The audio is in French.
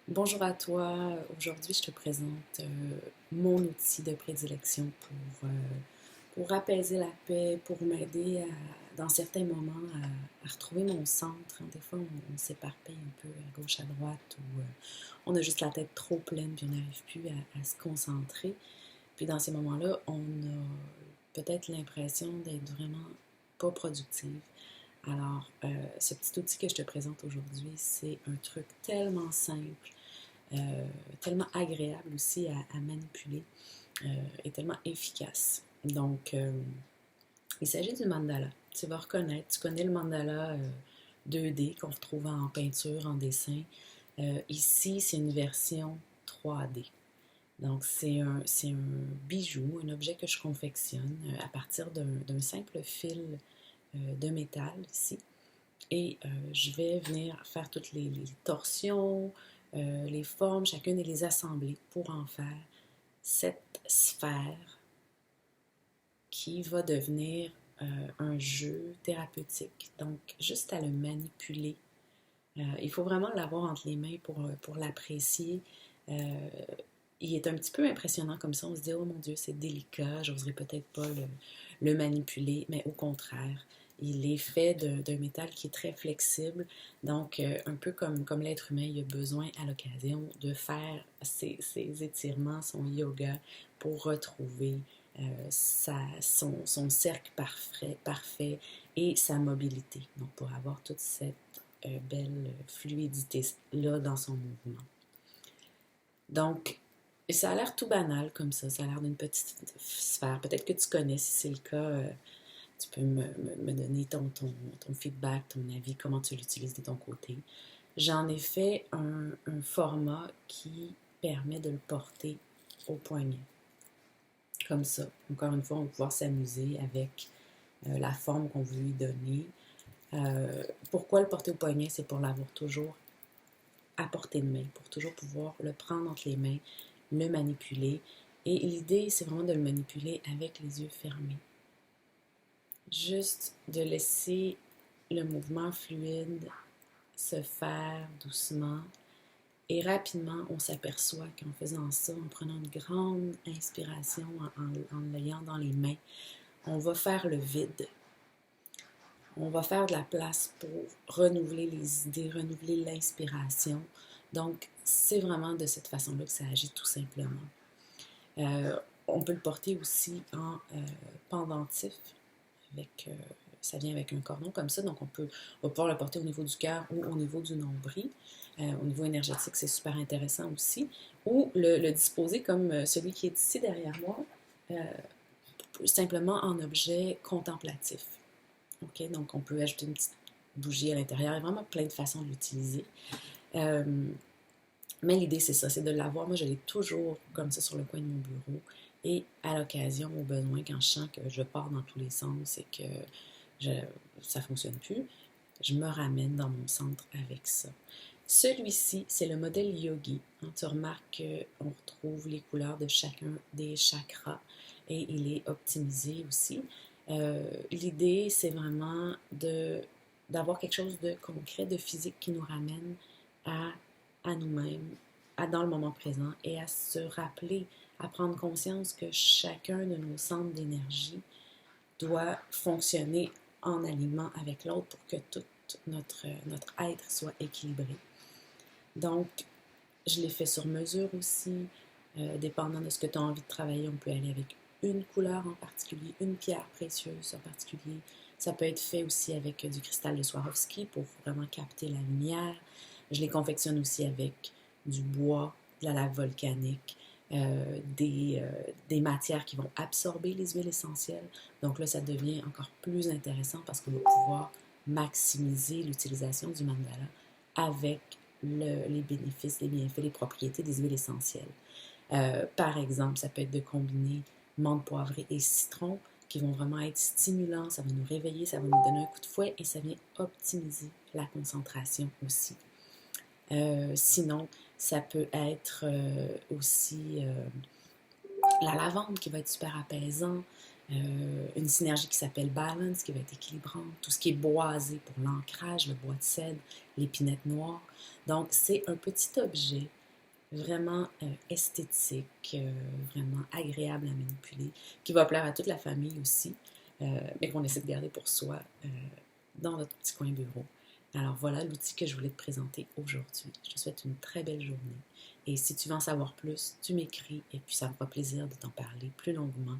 Bonjour à toi. Aujourd'hui, je te présente mon outil de prédilection pour apaiser la paix, pour m'aider dans certains moments à retrouver mon centre. Des fois, on s'éparpille un peu à gauche, à droite, ou on a juste la tête trop pleine, puis on n'arrive plus à se concentrer. Puis dans ces moments-là, on a peut-être l'impression d'être vraiment pas productive. Alors, ce petit outil que je te présente aujourd'hui, c'est un truc tellement simple, tellement agréable aussi à manipuler et tellement efficace. Donc, il s'agit du mandala. Tu vas reconnaître, tu connais le mandala 2D qu'on retrouve en peinture, en dessin. Ici, c'est une version 3D. Donc, c'est un bijou, un objet que je confectionne à partir d'un simple fil de métal ici. Et je vais venir faire toutes les torsions, les formes, chacune et les assembler pour en faire cette sphère qui va devenir un jeu thérapeutique. Donc, juste à le manipuler. Il faut vraiment l'avoir entre les mains pour l'apprécier. Euh, il est un petit peu impressionnant comme ça. On se dit, oh mon Dieu, c'est délicat, j'oserais peut-être pas le manipuler, mais au contraire, il est fait d'un métal qui est très flexible. Donc, un peu comme l'être humain, il a besoin à l'occasion de faire ses étirements, son yoga pour retrouver son cercle parfait et sa mobilité. Donc, pour avoir toute cette belle fluidité-là dans son mouvement. Donc, ça a l'air tout banal comme ça a l'air d'une petite sphère. Peut-être que tu connais, si c'est le cas, tu peux me donner ton feedback, ton avis, comment tu l'utilises de ton côté. J'en ai fait un format qui permet de le porter au poignet, comme ça. Encore une fois, on va pouvoir s'amuser avec la forme qu'on veut lui donner. Pourquoi le porter au poignet? C'est pour l'avoir toujours à portée de main, pour toujours pouvoir le prendre entre les mains, le manipuler. Et l'idée, c'est vraiment de le manipuler avec les yeux fermés. Juste de laisser le mouvement fluide se faire doucement. Et rapidement, on s'aperçoit qu'en faisant ça, en prenant une grande inspiration, en l'ayant dans les mains, on va faire le vide. On va faire de la place pour renouveler les idées, renouveler l'inspiration. Donc, c'est vraiment de cette façon-là que ça agit tout simplement. On peut le porter aussi en pendentif. Ça vient avec un cordon comme ça, donc on va pouvoir le porter au niveau du cœur ou au niveau du nombril. Au niveau énergétique, c'est super intéressant aussi. Ou le disposer comme celui qui est ici derrière moi, simplement en objet contemplatif. Okay? Donc, on peut ajouter une petite bougie à l'intérieur. Il y a vraiment plein de façons de l'utiliser. Euh, mais l'idée, c'est ça, c'est de l'avoir. Moi, je l'ai toujours comme ça sur le coin de mon bureau. Et à l'occasion, au besoin, quand je sens que je pars dans tous les sens et que je, ça ne fonctionne plus, je me ramène dans mon centre avec ça. Celui-ci, c'est le modèle Yogi. Tu remarques qu'on retrouve les couleurs de chacun des chakras et il est optimisé aussi. L'idée, c'est vraiment d'avoir quelque chose de concret, de physique qui nous ramène à nous-mêmes, dans le moment présent et à se rappeler, à prendre conscience que chacun de nos centres d'énergie doit fonctionner en alignement avec l'autre pour que tout notre être soit équilibré. Donc, je l'ai fait sur mesure aussi. Dépendant de ce que tu as envie de travailler, on peut aller avec une couleur en particulier, une pierre précieuse en particulier. Ça peut être fait aussi avec du cristal de Swarovski pour vraiment capter la lumière. Je les confectionne aussi avec du bois, de la lave volcanique, des matières qui vont absorber les huiles essentielles. Donc là, ça devient encore plus intéressant parce qu'on va pouvoir maximiser l'utilisation du mandala avec les bénéfices, les bienfaits, les propriétés des huiles essentielles. Par exemple, ça peut être de combiner menthe poivrée et citron qui vont vraiment être stimulants, ça va nous réveiller, ça va nous donner un coup de fouet et ça vient optimiser la concentration aussi. Sinon, ça peut être aussi la lavande qui va être super apaisant, une synergie qui s'appelle Balance qui va être équilibrante, tout ce qui est boisé pour l'ancrage, le bois de cèdre, l'épinette noire. Donc, c'est un petit objet vraiment esthétique, vraiment agréable à manipuler, qui va plaire à toute la famille aussi, mais qu'on essaie de garder pour soi dans notre petit coin bureau. Alors voilà l'outil que je voulais te présenter aujourd'hui. Je te souhaite une très belle journée. Et si tu veux en savoir plus, tu m'écris et puis ça me fera plaisir de t'en parler plus longuement